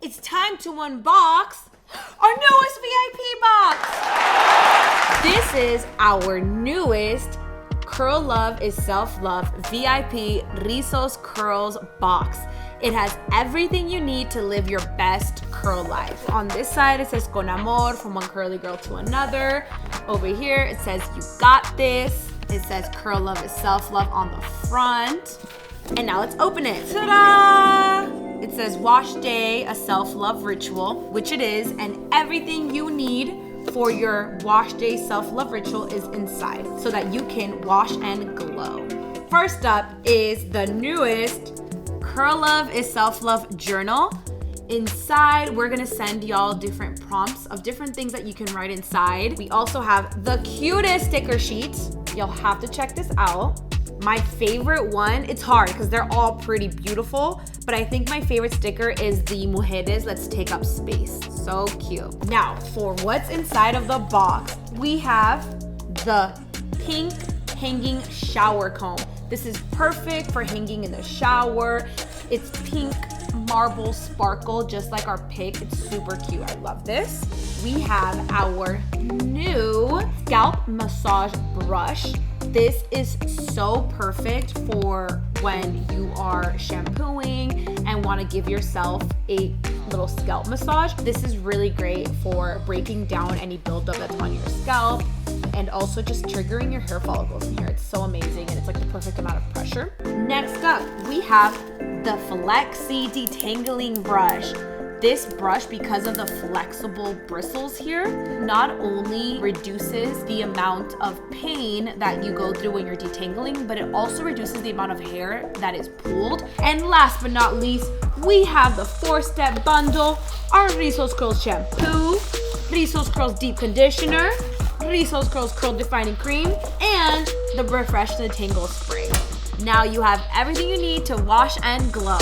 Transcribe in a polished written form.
it's time to unbox our newest VIP box. This is our newest Curl Love is Self-Love VIP Rizos Curls box. It has everything you need to live your best curl life. On this side, it says Con Amor, from one curly girl to another. Over here, it says You Got This. It says Curl Love is Self-Love on the front. And now let's open it. Ta-da! It says Wash Day, a self-love ritual, which it is, and everything you need for your Wash Day self-love ritual is inside so that you can wash and glow. First up is the newest Curl Love is Self-Love journal. Inside, we're gonna send y'all different prompts of different things that you can write inside. We also have the cutest sticker sheet. You'll have to check this out. My favorite one, it's hard because they're all pretty beautiful, but I think my favorite sticker is the Mujeres Let's Take Up Space. So cute. Now, for what's inside of the box, we have the pink hanging shower comb. This is perfect for hanging in the shower. It's pink marble sparkle, just like our pick. It's super cute. I love this. We have our new scalp massage brush. This is so perfect for when you are shampooing and want to give yourself a little scalp massage. This is really great for breaking down any buildup that's on your scalp and also just triggering your hair follicles in here. It's so amazing and it's like the perfect amount of pressure. Next up, we have the Flexi Detangling brush. This brush, because of the flexible bristles here, not only reduces the amount of pain that you go through when you're detangling, but it also reduces the amount of hair that is pulled. And last but not least, we have the 4-step bundle, our Rizos Curls shampoo, Rizos Curls deep conditioner, Rizos Curls curl defining cream, and the Refresh the Tangle spray. Now you have everything you need to wash and glow.